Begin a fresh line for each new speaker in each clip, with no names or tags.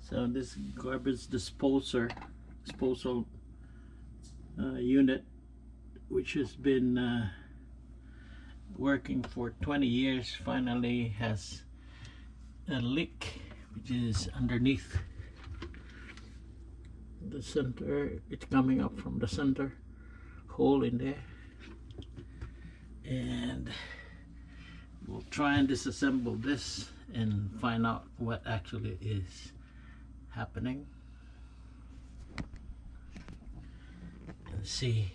So this garbage disposal unit, which has been working for 20 years, finally has a leak, which is underneath the center. It's coming up from the center hole in there, and we'll try and disassemble this and find out what actually is happening and see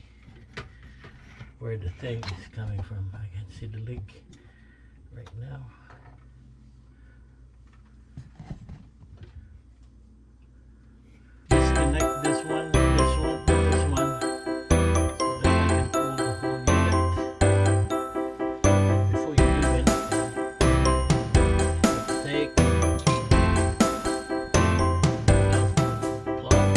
where the thing is coming from. I can see the leak right now. Disconnect this one, this one, this one, so that I can pull the whole unit. Before you do anything, take out the plug.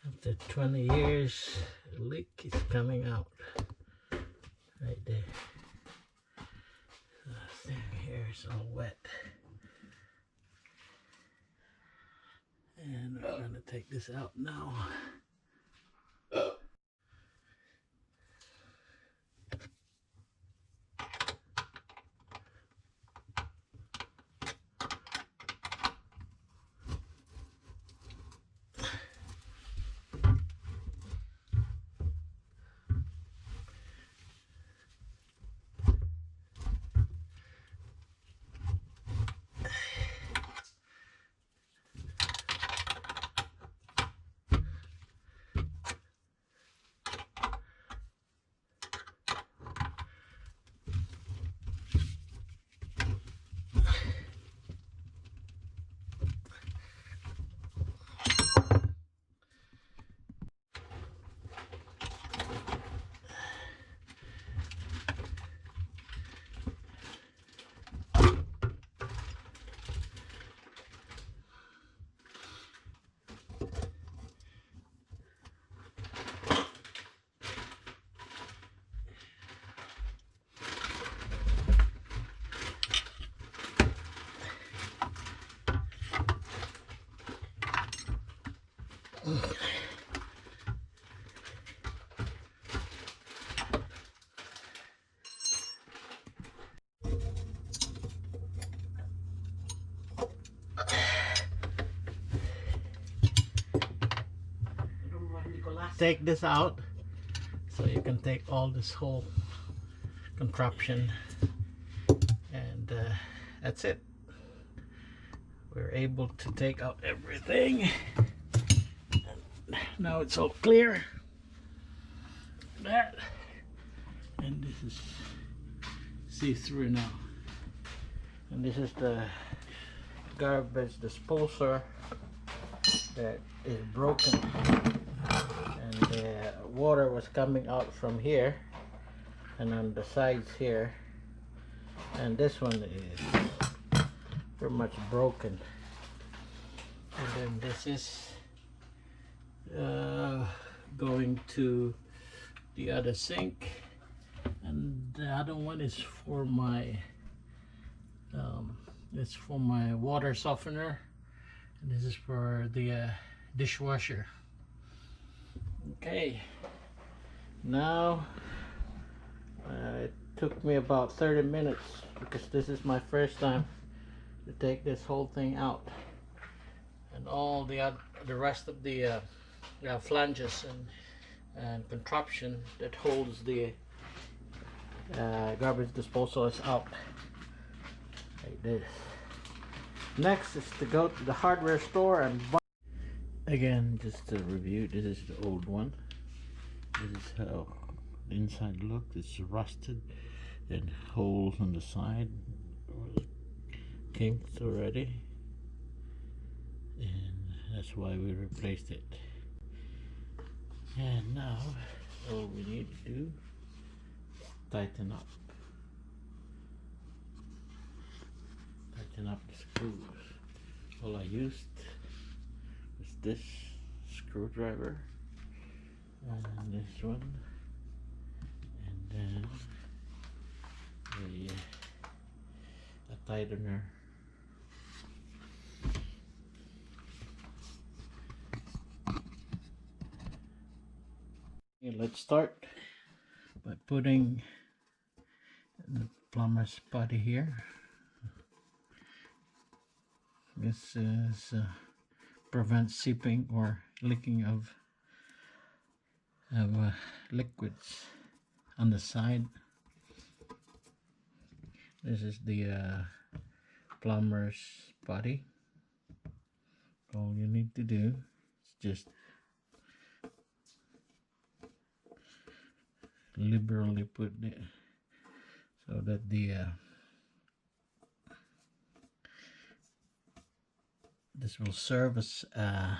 After 20 years, the leak is coming out right there. So this thing here is all wet. And we're going to take this out now. take this out, so you can take all this whole contraption, and that's it. We're able to take out everything. Now it's all clear. That, and this is see-through now. And this is the garbage disposer that is broken, and the water was coming out from here and on the sides here, and this one is pretty much broken. And then this is going to the other sink, and the other one is for my it's for my water softener, and this is for the dishwasher. Okay, now it took me about 30 minutes because this is my first time to take this whole thing out, and all the rest of the flanges and contraption that holds the garbage disposal is out like this. Next is to go to the hardware store and buy. Again, just to review, this is the old one. This is how the inside looks. It's rusted and holes on the side, kinked already, and that's why we replaced it. And now all we need to do is tighten up the screws. All I used was this screwdriver and this one, and then a tightener. Okay, let's start by putting the plumber's putty here. This is prevents seeping or leaking of liquids on the side. This is the plumber's putty. All you need to do is just liberally put it so that the this will serve as a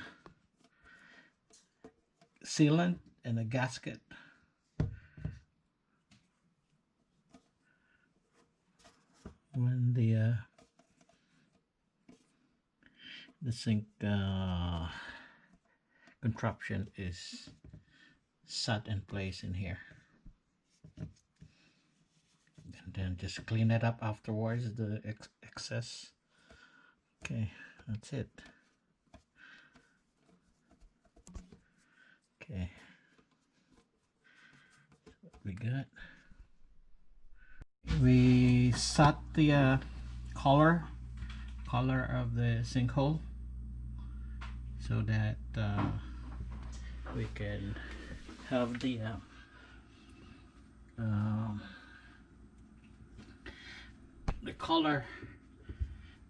sealant and a gasket. When the sink contraption is set in place in here, and then just clean it up afterwards, the excess. Okay, that's it. Okay, that's what we got. We set the color of the sinkhole so that we can have the color.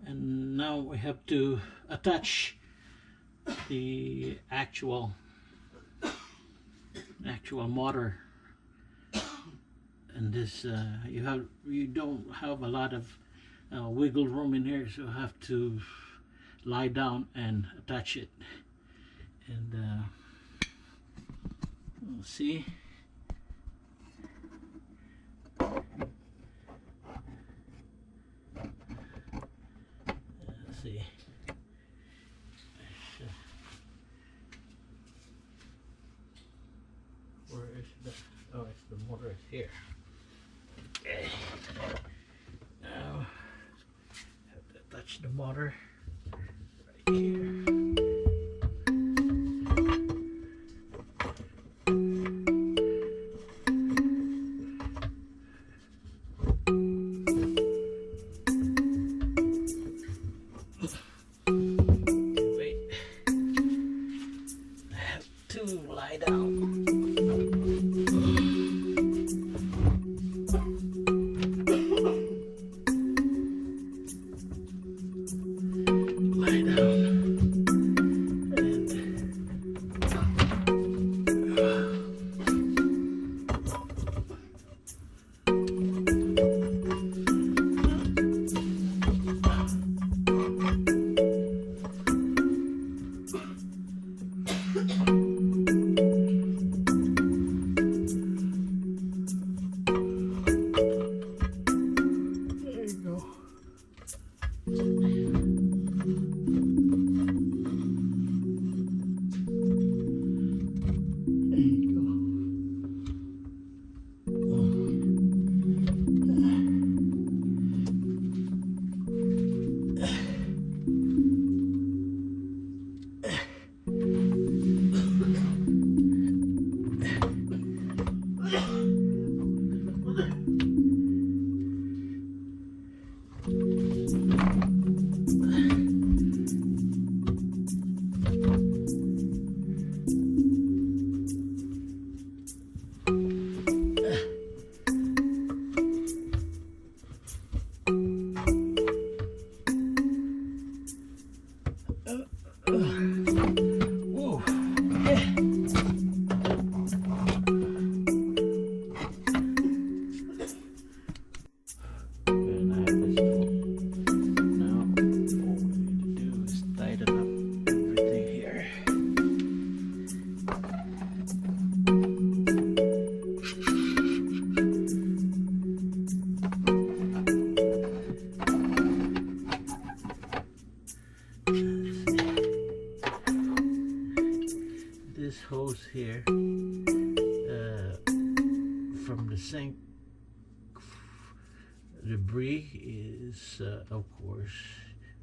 And now we have to attach the actual motor. And this you don't have a lot of wiggle room in here, so you have to lie down and attach it. And we'll see. Let's see. Where is the? Oh, it's the motor is here. Okay. Now have to touch the motor right here. Wait. I have to Lie down. Lie down. Whoa. This hose here from the sink debris is of course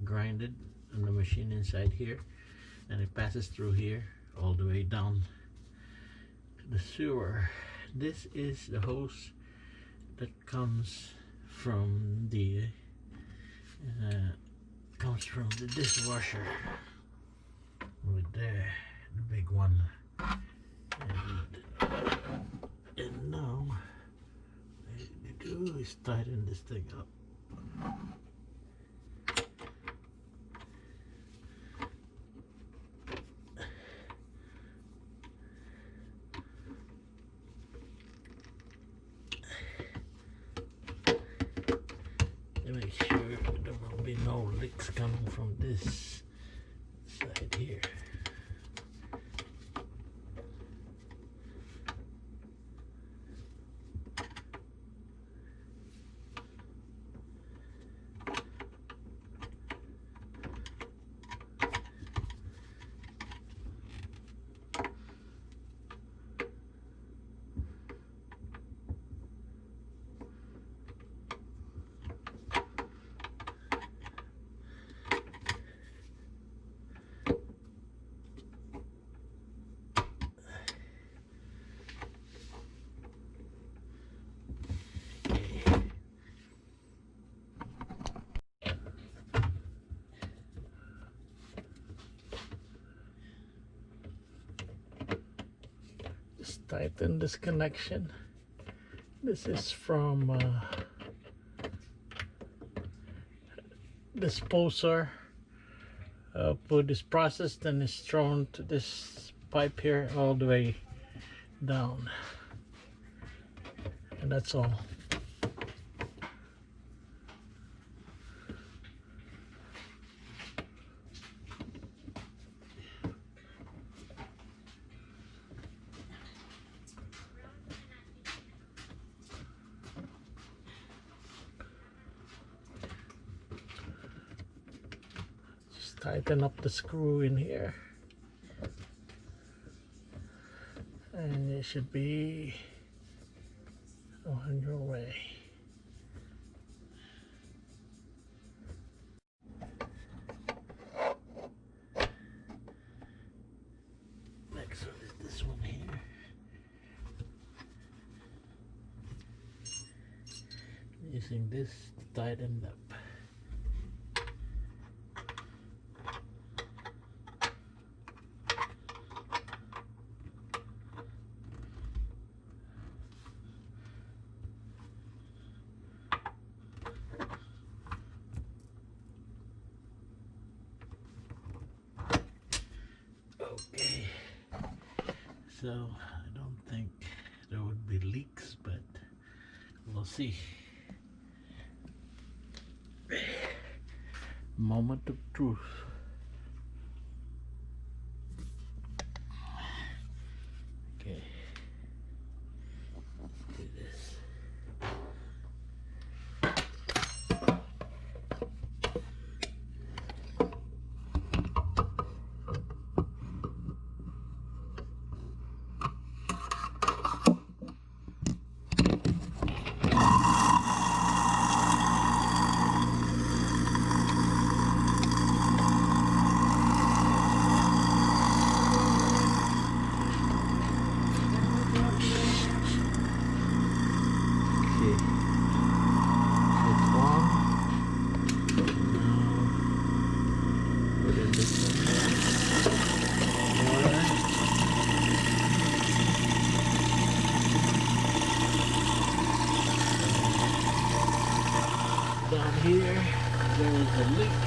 grinded on the machine inside here, and it passes through here all the way down to the sewer. This is the hose that comes from the dishwasher right there, the big one. And now what I need to do is tighten this thing up. To make sure there will be no leaks coming from this side here. Just tighten this connection. This is from disposer. Food is processed and is thrown to this pipe here all the way down, and that's all. Tighten up the screw in here, and it should be on your way. Next one is this one here. Using this to tighten up. so I don't think there would be leaks, but we'll see. Moment of truth. Okay. Do this. Down here there is a leak.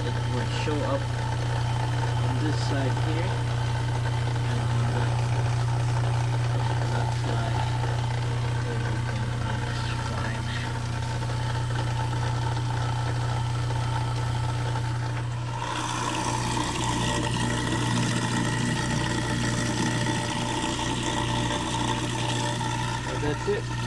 It would show up on this side here and on that side. Everything is fine. So that's it.